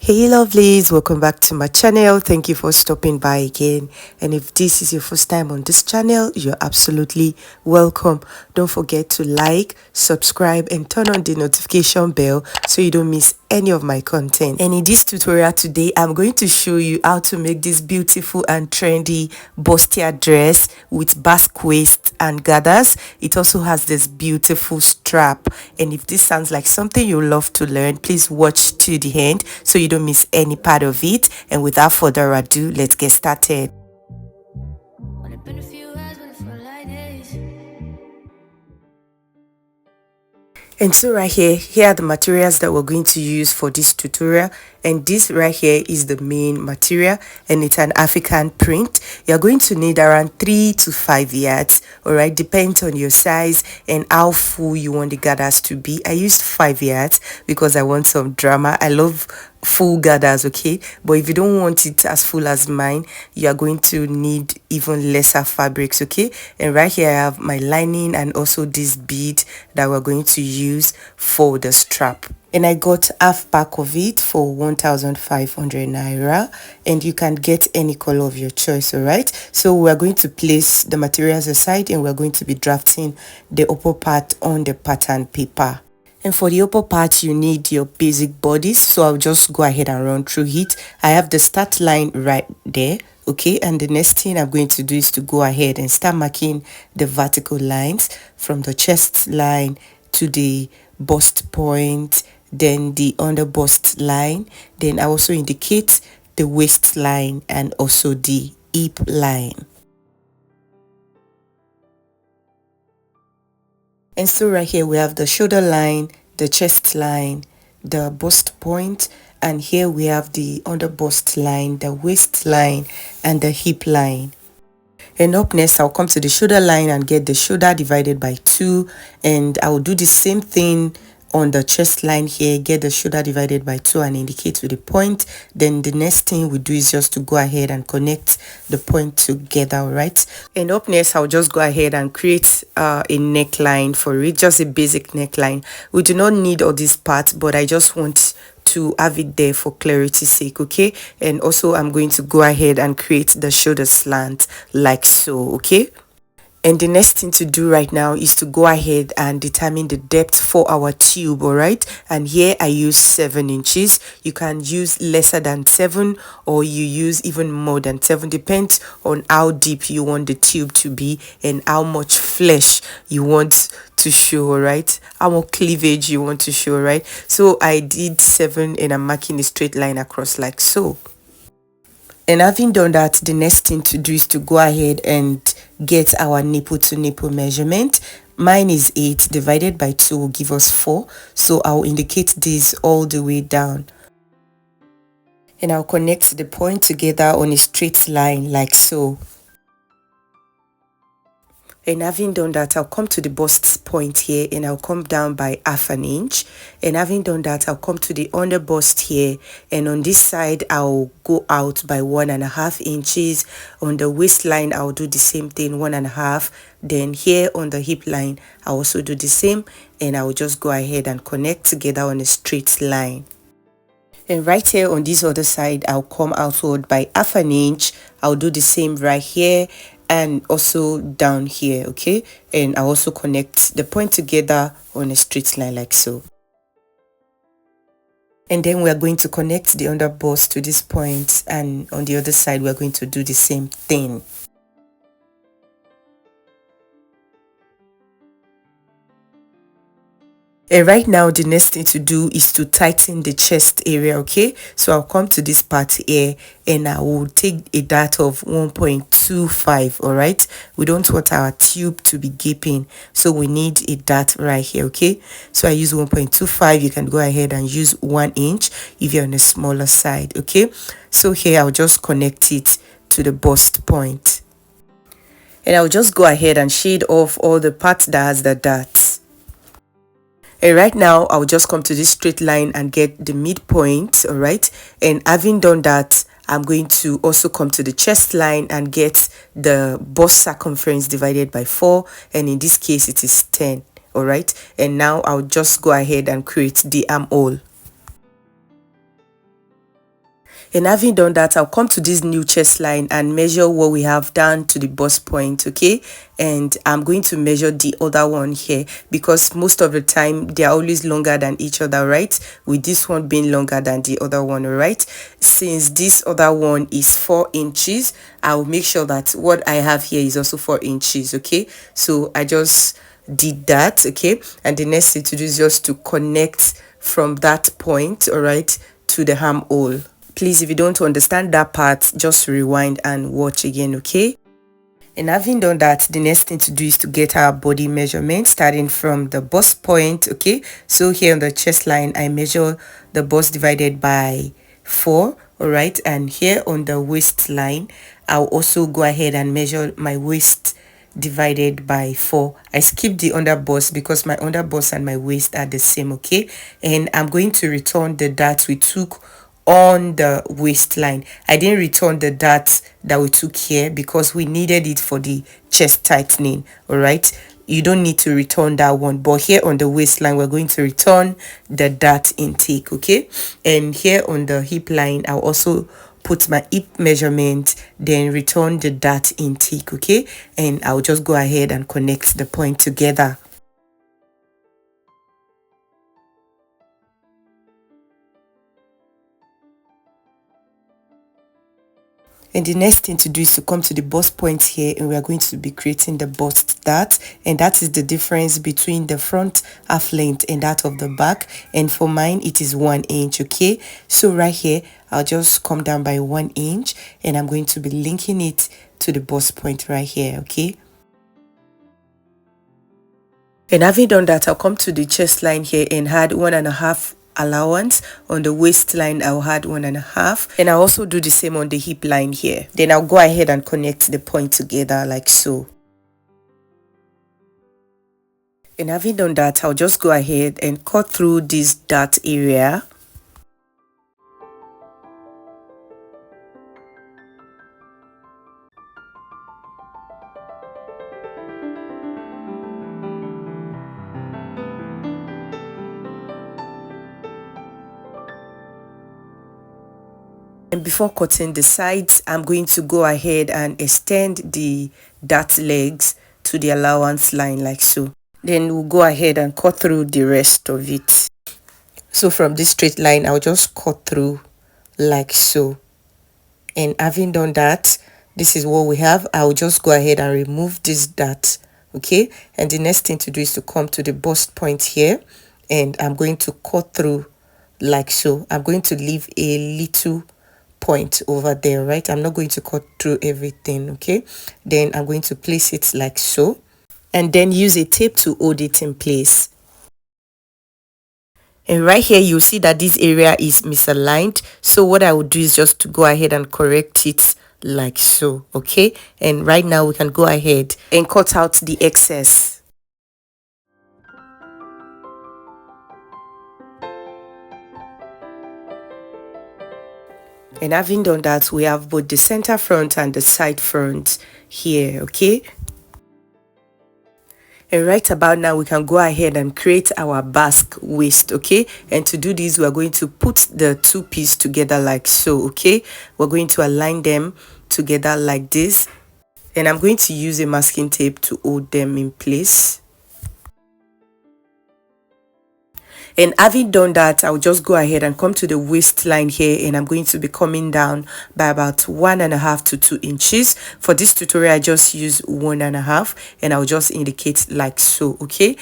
Hey lovelies, welcome back to my channel. Thank you for stopping by again, and if this is your first time on this channel, you're absolutely welcome. Don't forget to like, subscribe and turn on the notification bell so you don't miss any of my content. And in this tutorial today, I'm going to show you how to make this beautiful and trendy bustier dress with basque waist and gathers. It also has this beautiful strap, and if this sounds like something you love to learn, please watch to the end so you don't miss any part of it. And without further ado, let's get started. And so right here are the materials that we're going to use for this tutorial, and this right here is the main material, and it's an African print. You're going to need around 3 to 5 yards, all right, depends on your size and how full you want the gathers to be. I used 5 yards because I want some drama. I love full gathers, okay, but if you don't want it as full as mine, you are going to need even lesser fabrics, okay. And right here I have my lining and also this bead that we're going to use for the strap, and I got half pack of it for 1,500 naira, and you can get any color of your choice. All right, so we're going to place the materials aside and we're going to be drafting the upper part on the pattern paper. And for the upper part, you need your basic bodice, so I'll just go ahead and run through it. I have the start line right there, okay, and the next thing I'm going to do is to go ahead and start marking the vertical lines from the chest line to the bust point, then the under bust line. Then I also indicate the waistline and also the hip line. And so right here we have the shoulder line, the chest line, the bust point, and here we have the under bust line, the waistline and the hip line. And up next I'll come to the shoulder line and get the shoulder divided by 2, and I'll do the same thing on the chest line here, get the shoulder divided by 2 and indicate with the point. Then the next thing we do is just to go ahead and connect the point together, all right. And up next I'll just go ahead and create a neckline for it, just a basic neckline. We do not need all these parts, but I just want to have it there for clarity's sake, okay. And also I'm going to go ahead and create the shoulder slant like so, okay. And the next thing to do right now is to go ahead and determine the depth for our tube, all right. And here I use 7 inches. You can use lesser than 7 or you use even more than 7, depends on how deep you want the tube to be and how much flesh you want to show, all right, how much cleavage you want to show, all right. So I did 7 and I'm marking a straight line across like so. And having done that, the next thing to do is to go ahead and get our nipple to nipple measurement. Mine is 8 divided by 2 will give us 4, so I'll indicate this all the way down, and I'll connect the point together on a straight line like so. And having done that, I'll come to the bust point here and I'll come down by ½ an inch. And having done that, I'll come to the under bust here, and on this side I'll go out by 1½ inches. On the waistline I'll do the same thing, 1½. Then here on the hip line I'll also do the same, and I'll just go ahead and connect together on a straight line. And right here on this other side I'll come outward by ½ an inch. I'll do the same right here and also down here, okay. And I also connect the point together on a straight line like so. And then we are going to connect the under bust to this point, and on the other side we are going to do the same thing. And right now the next thing to do is to tighten the chest area, okay. So I'll come to this part here and I will take a dart of 1.25, all right. We don't want our tube to be gaping, so we need a dart right here, okay. So I use 1.25. You can go ahead and use 1 inch if you're on a smaller side, okay. So here I'll just connect it to the bust point, and I'll just go ahead and shade off all the parts that has the darts. And right now I'll just come to this straight line and get the midpoint, all right. And having done that, I'm going to also come to the chest line and get the bust circumference divided by 4, and in this case it is 10, all right. And now I'll just go ahead and create the armhole. And having done that, I'll come to this new chest line and measure what we have down to the bust point, okay? And I'm going to measure the other one here because most of the time they are always longer than each other, right? With this one being longer than the other one, all right? Since this other one is 4 inches, I'll make sure that what I have here is also 4 inches, okay? So I just did that, okay? And the next thing to do is just to connect from that point, all right, to the armhole. Please, if you don't understand that part, just rewind and watch again, okay? And having done that, the next thing to do is to get our body measurement starting from the bust point, okay? So here on the chest line, I measure the bust divided by 4, all right? And here on the waistline, I'll also go ahead and measure my waist divided by 4. I skipped the under bust because my under bust and my waist are the same, okay? And I'm going to return the dart we took on the waistline. I didn't return the dart that we took here because we needed it for the chest tightening, all right? You don't need to return that one, but here on the waistline we're going to return the dart intake, okay? And here on the hip line I'll also put my hip measurement, then return the dart intake, okay? And I'll just go ahead and connect the point together. And the next thing to do is to come to the bust point here, and we are going to be creating the bust dart, and that is the difference between the front half length and that of the back. And for mine it is 1 inch, okay? So right here I'll just come down by 1 inch and I'm going to be linking it to the bust point right here, okay? And having done that, I'll come to the chest line here and add 1.5 allowance. On the waistline I'll add 1.5, and I'll also do the same on the hip line here. Then I'll go ahead and connect the point together like so. And having done that, I'll just go ahead and cut through this dart area. And before cutting the sides, I'm going to go ahead and extend the dart legs to the allowance line like so. Then we'll go ahead and cut through the rest of it. So from this straight line, I'll just cut through like so. And having done that, this is what we have. I'll just go ahead and remove this dart, okay? And the next thing to do is to come to the bust point here, and I'm going to cut through like so. I'm going to leave a little point over there, right? I'm not going to cut through everything, okay? Then I'm going to place it like so, and then use a tape to hold it in place. And right here you'll see that this area is misaligned, so what I will do is just to go ahead and correct it like so, okay? And right now we can go ahead and cut out the excess. And having done that, we have both the center front and the side front here, okay? And right about now, we can go ahead and create our basque waist, okay? And to do this, we are going to put the two pieces together like so, okay? We're going to align them together like this. And I'm going to use a masking tape to hold them in place. And having done that, I'll just go ahead and come to the waistline here, and I'm going to be coming down by about 1.5 to 2 inches. For this tutorial, I just use 1.5, and I'll just indicate like so, okay?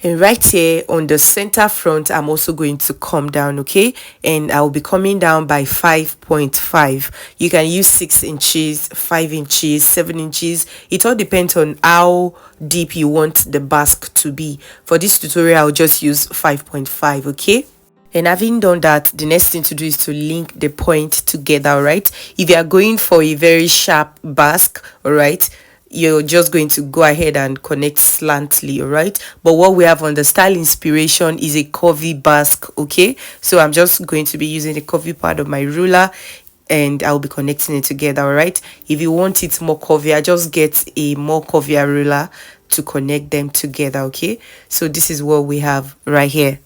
And right here on the center front, I'm also going to come down, okay? And I'll be coming down by 5.5. You can use 6 inches, 5 inches, 7 inches. It all depends on how deep you want the basque to be. For this tutorial, I'll just use 5.5, okay? And having done that, the next thing to do is to link the point together, right? If you are going for a very sharp basque, all right, you're just going to go ahead and connect slantly, all right? But what we have on the style inspiration is a curvy basque, okay? So I'm just going to be using the curvy part of my ruler, and I'll be connecting it together, all right? If you want it more curvy, just get a more curvier ruler to connect them together, okay? So this is what we have right here.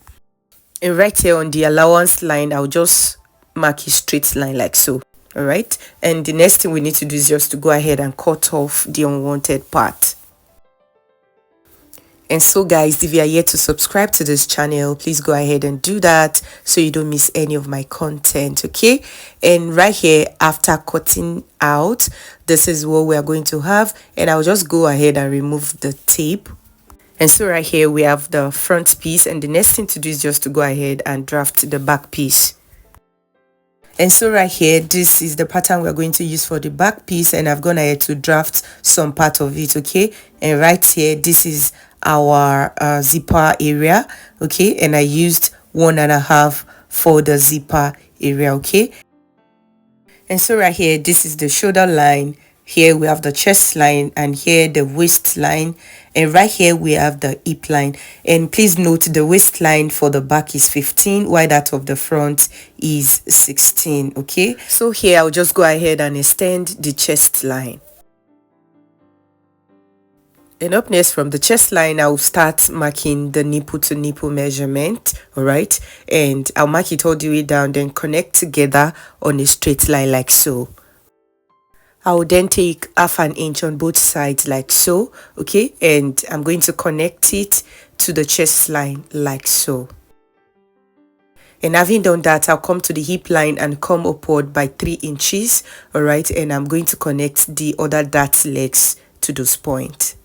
And right here on the allowance line, I'll just mark a straight line like so. All right, and the next thing we need to do is just to go ahead and cut off the unwanted part. And so guys, if you are yet to subscribe to this channel, please go ahead and do that so you don't miss any of my content, okay? And right here, after cutting out, this is what we are going to have, and I'll just go ahead and remove the tape. And so right here we have the front piece, and the next thing to do is just to go ahead and draft the back piece. And so right here, this is the pattern we're going to use for the back piece, and I've gone ahead to draft some part of it, okay? And right here, this is our zipper area, okay? And I used 1.5 for the zipper area, okay? And so right here, this is the shoulder line. Here we have the chest line, and here the waistline, and right here we have the hip line. And please note the waistline for the back is 15 while that of the front is 16, okay? So here I'll just go ahead and extend the chest line. And up next, from the chest line, I'll start marking the nipple to nipple measurement, all right? And I'll mark it all the way down, then connect together on a straight line like so. I will then take 1/2 inch on both sides like so, okay? And I'm going to connect it to the chest line like so. And having done that, I'll come to the hip line and come upward by 3 inches, all right? And I'm going to connect the other dart legs to those points.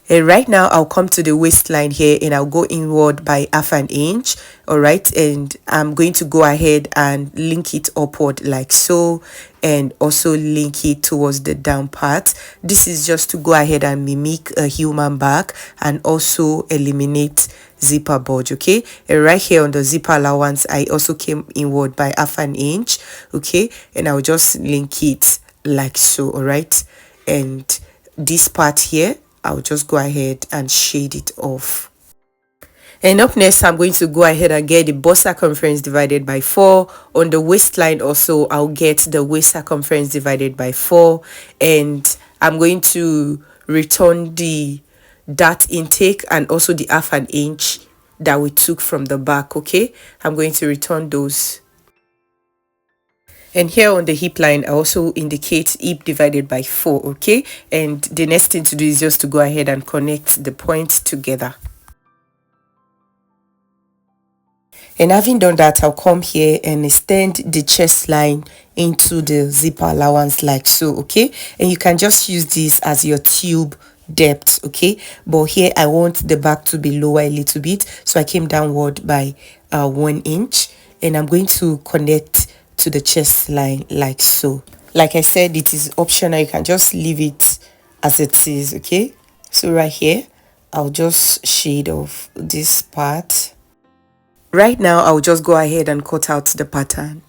And right now I'll come to the waistline here, and I'll go inward by 1/2 inch, all right? And I'm going to go ahead and link it upward like so, and also link it towards the down part. This is just to go ahead and mimic a human back and also eliminate zipper bulge, okay? And right here on the zipper allowance, I also came inward by 1/2 inch, okay? And I'll just link it like so, all right? And this part here, I'll just go ahead and shade it off. And up next, I'm going to go ahead and get the bust circumference divided by 4. On the waistline also, I'll get the waist circumference divided by 4. And I'm going to return the dart intake and also the 1/2 inch that we took from the back, okay? I'm going to return those. And here on the hip line, I also indicate hip divided by 4, okay? And the next thing to do is just to go ahead and connect the points together. And having done that, I'll come here and extend the chest line into the zipper allowance like so, okay? And you can just use this as your tube depth, okay? But here I want the back to be lower a little bit, so I came downward by 1 inch, and I'm going to connect to the chest line like so. Like I said, it is optional. You can just leave it as it is, okay? So right here, I'll just shade off this part. Right now, I'll just go ahead and cut out the pattern.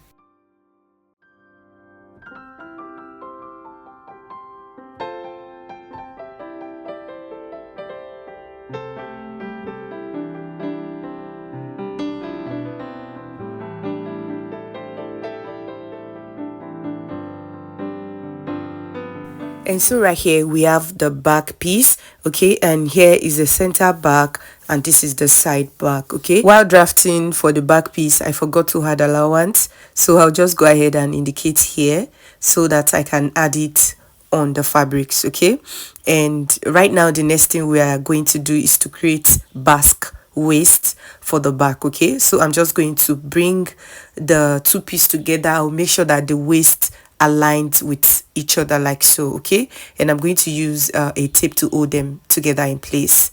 And so right here we have the back piece, okay? And here is the center back, and this is the side back, okay? While drafting for the back piece, I forgot to add allowance, so I'll just go ahead and indicate here so that I can add it on the fabrics, okay? And right now the next thing we are going to do is to create basque waist for the back, okay? So I'm just going to bring the two pieces together. I'll make sure that the waist aligned with each other like so, okay? And I'm going to use a tape to hold them together in place.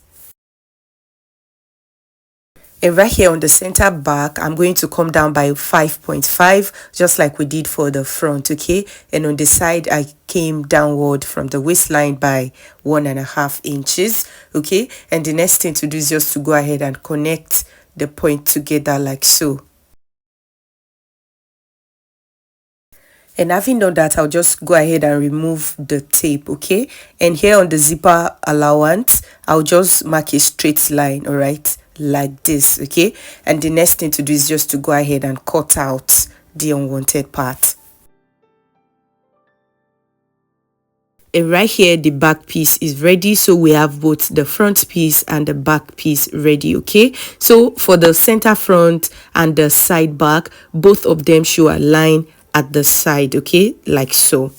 And right here on the center back, I'm going to come down by 5.5, just like we did for the front, okay? And on the side, I came downward from the waistline by 1.5 inches, okay? And the next thing to do is just to go ahead and connect the point together like so. And having done that, I'll just go ahead and remove the tape, okay? And here on the zipper allowance, I'll just mark a straight line, all right? Like this, okay? And the next thing to do is just to go ahead and cut out the unwanted part. And right here the back piece is ready, so we have both the front piece and the back piece ready. Okay, so for the center front and the side back, both of them should align at the side, okay, like so.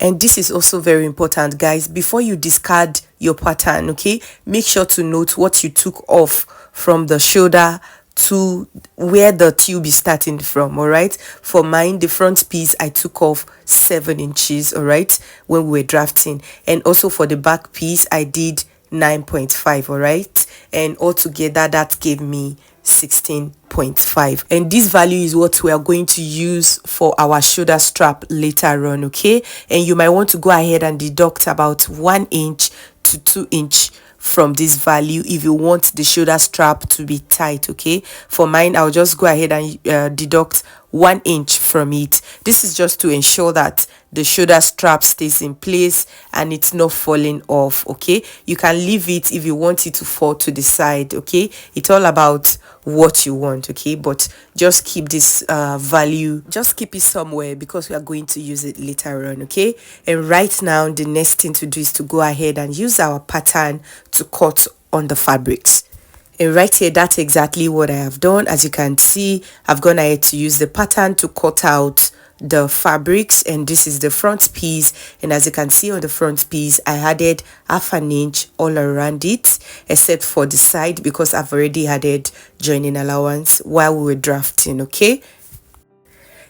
And this is also very important, guys. Before you discard your pattern, okay, make sure to note what you took off from the shoulder to where the tube is starting from. All right, for mine, the front piece, I took off 7 inches, all right, when we were drafting. And also for the back piece, I did 9.5, all right, and altogether that gave me 16.5. And this value is what we are going to use for our shoulder strap later on. Okay, and you might want to go ahead and deduct about 1 inch to 2 inch from this value if you want the shoulder strap to be tight. Okay, for mine, I'll just go ahead and deduct 1 inch from it. This is just to ensure that the shoulder strap stays in place and it's not falling off. Okay, you can leave it if you want it to fall to the side. Okay, it's all about what you want. Okay, but just keep this value, just keep it somewhere because we are going to use it later on. Okay, and right now the next thing to do is to go ahead and use our pattern to cut on the fabrics. And right here, that's exactly what I have done. As you can see, I've gone ahead to use the pattern to cut out the fabrics, and this is the front piece. And as you can see on the front piece, I added 1/2 inch all around it, except for the side because I've already added joining allowance while we were drafting. Okay,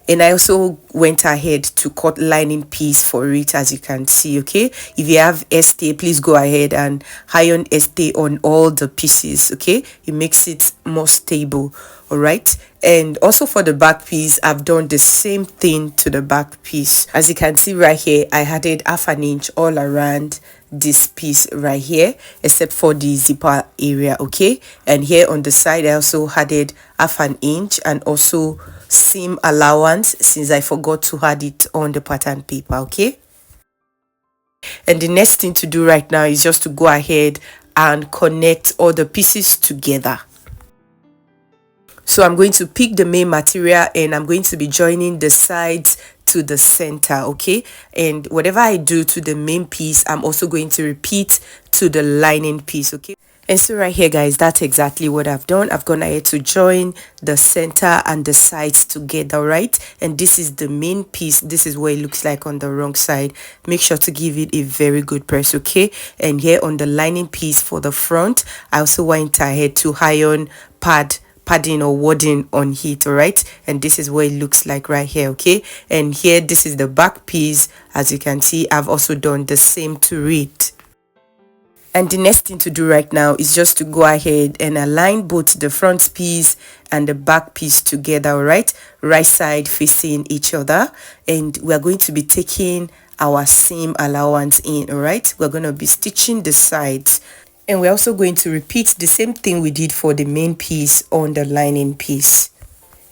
and I also went ahead to cut lining piece for it, as you can see. Okay, if you have stay, please go ahead and iron stay on all the pieces. Okay, it makes it more stable. All right, and also for the back piece, I've done the same thing to the back piece. As you can see right here, I added 1/2 inch all around this piece right here, except for the zipper area. Okay, and here on the side, I also added 1/2 inch and also seam allowance, since I forgot to add it on the pattern paper. Okay, and the next thing to do right now is just to go ahead and connect all the pieces together. So I'm going to pick the main material and I'm going to be joining the sides to the center. Okay, and whatever I do to the main piece, I'm also going to repeat to the lining piece. Okay, and so right here, guys, that's exactly what I've done. I've gone ahead to join the center and the sides together, right? And this is the main piece. This is what it looks like on the wrong side. Make sure to give it a very good press. Okay, and here on the lining piece for the front, I also went ahead to iron padding or wadding on it. All right, and this is what it looks like right here. Okay, and here this is the back piece. As you can see, I've also done the same to it. And the next thing to do right now is just to go ahead and align both the front piece and the back piece together. All right, right side facing each other, and we're going to be taking our seam allowance in. All right, we're going to be stitching the sides. And we're also going to repeat the same thing we did for the main piece on the lining piece.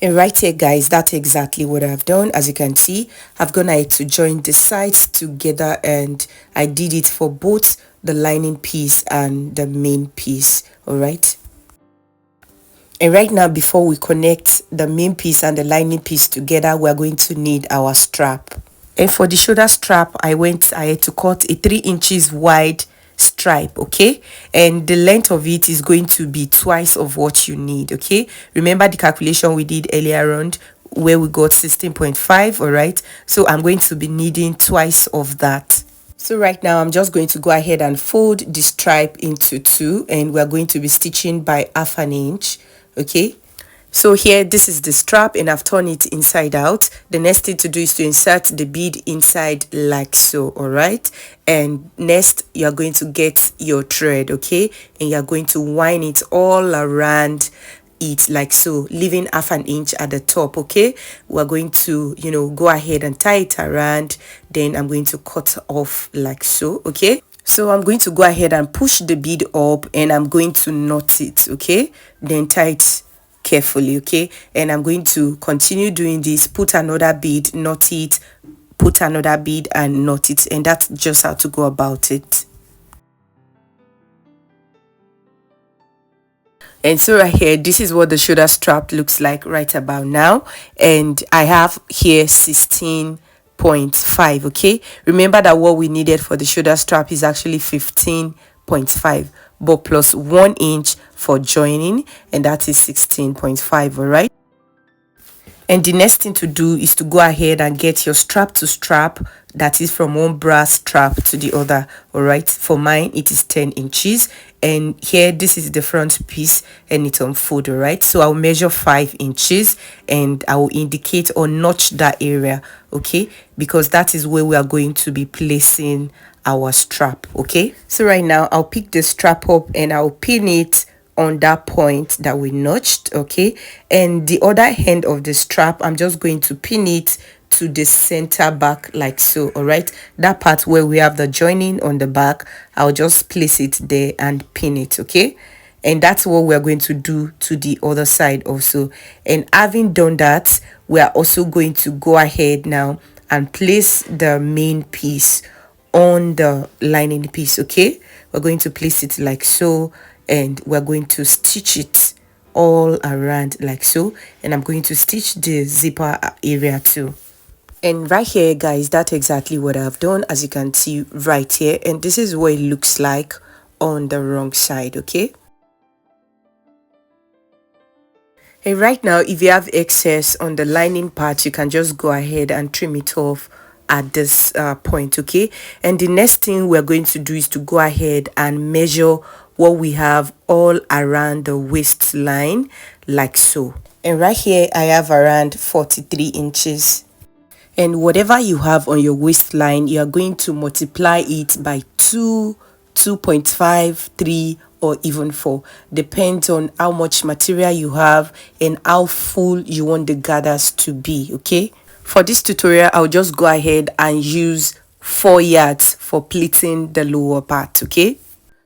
And right here, guys, that's exactly what I've done. As you can see, I've gone ahead to join the sides together, and I did it for both the lining piece and the main piece. All right, and right now, before we connect the main piece and the lining piece together, we're going to need our strap. And for the shoulder strap, I had to cut a 3 inches wide stripe. Okay, and the length of it is going to be twice of what you need. Okay, remember the calculation we did earlier on where we got 16.5. all right, so I'm going to be needing twice of that. So right now I'm just going to go ahead and fold the stripe into 2, and we're going to be stitching by 1/2 inch. Okay, so here this is the strap and I've turned it inside out. The next thing to do is to insert the bead inside like so. All right, and next you're going to get your thread. Okay, and you're going to wind it all around it like so, leaving 1/2 inch at the top. Okay, we're going to go ahead and tie it around, then I'm going to cut off like so. Okay, so I'm going to go ahead and push the bead up and I'm going to knot it. Okay, then tie it carefully. Okay, and I'm going to continue doing this, put another bead, knot it, put another bead and knot it, and that's just how to go about it. And so right here, this is what the shoulder strap looks like right about now, and I have here 16 15.5. okay, remember that what we needed for the shoulder strap is actually 15.5, but plus 1 inch for joining, and that is 16.5. all right. And the next thing to do is to go ahead and get your strap to strap, that is from one bra strap to the other. All right, for mine it is 10 inches, and here this is the front piece and it's on fold. All right, so I'll measure 5 inches and I will indicate or notch that area, okay, because that is where we are going to be placing our strap. Okay, so right now I'll pick the strap up and I'll pin it on that point that we notched. Okay, and the other end of the strap, I'm just going to pin it to the center back like so. All right, that part where we have the joining on the back, I'll just place it there and pin it. Okay, and that's what we're going to do to the other side also. And having done that, we are also going to go ahead now and place the main piece on the lining piece. Okay, we're going to place it like so, and we're going to stitch it all around like so, and I'm going to stitch the zipper area too. And right here guys, that's exactly what I've done, as you can see right here, and this is what it looks like on the wrong side. Okay, and right now if you have excess on the lining part, you can just go ahead and trim it off at this point. Okay, and the next thing we're going to do is to go ahead and measure what we have all around the waistline like so. And right here I have around 43 inches, and whatever you have on your waistline, you are going to multiply it by 2, 2.5, 3, or even 4, depends on how much material you have and how full you want the gathers to be. Okay, for this tutorial I'll just go ahead and use 4 yards for pleating the lower part. Okay,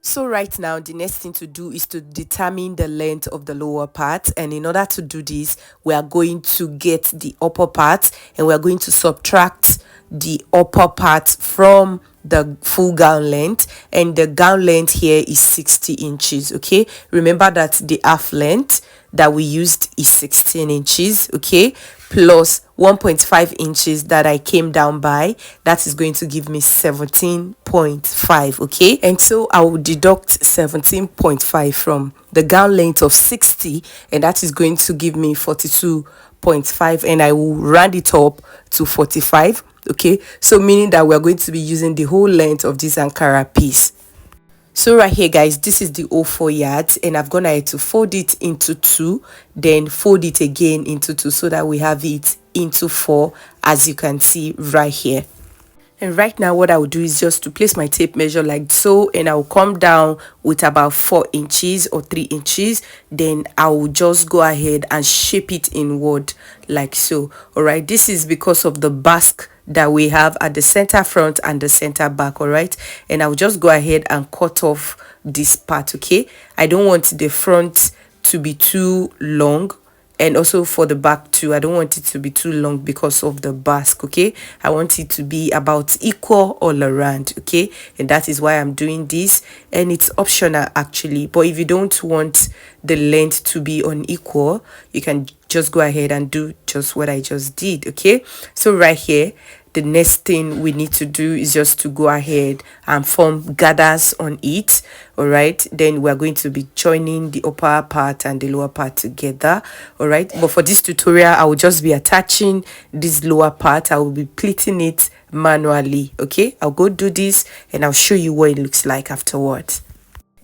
so right now the next thing to do is to determine the length of the lower part, and in order to do this, we are going to get the upper part and we are going to subtract the upper part from the full gown length, and the gown length here is 60 inches. Okay, remember that the half length that we used is 16 inches. Okay, plus 1.5 inches that I came down by, that is going to give me 17.5. okay, and so I will deduct 17.5 from the gown length of 60, and that is going to give me 42.5, and I will round it up to 45. Okay, so meaning that we're going to be using the whole length of this Ankara piece. So right here guys, this is the 04 yards, and I've gone ahead to fold it into 2, then fold it again into 2, so that we have it into 4, as you can see right here. And right now what I will do is just to place my tape measure like so, and I will come down with about 4 inches or 3 inches, then I will just go ahead and shape it inward like so. All right, this is because of the basque that we have at the center front and the center back. All right, and I'll just go ahead and cut off this part. Okay, I don't want the front to be too long, and also for the back too, I don't want it to be too long because of the basque. Okay, I want it to be about equal all around. Okay, and that is why I'm doing this, and it's optional actually, but if you don't want the length to be unequal, you can just go ahead and do just what I just did. Okay, so right here the next thing we need to do is just to go ahead and form gathers on it. All right, then we're going to be joining the upper part and the lower part together. All right, but for this tutorial I will just be attaching this lower part. I will be pleating it manually. Okay, I'll go do this and I'll show you what it looks like afterwards.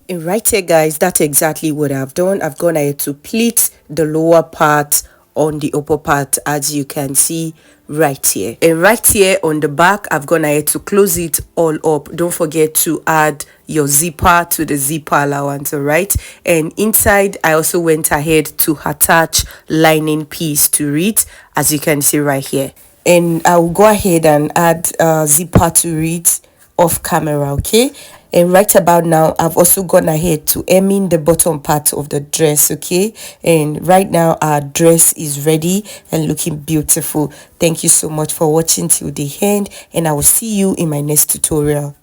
And right here guys, that's exactly what I've done. I've gone ahead to pleat the lower part on the upper part, as you can see right here. And right here on the back, I've gone ahead to close it all up. Don't forget to add your zipper to the zipper allowance. All right, and inside I also went ahead to attach lining piece to it, as you can see right here. And I will go ahead and add zipper to it off camera. Okay, and right about now I've also gone ahead to hem in the bottom part of the dress. Okay, and right now our dress is ready and looking beautiful. Thank you so much for watching till the end, and I will see you in my next tutorial.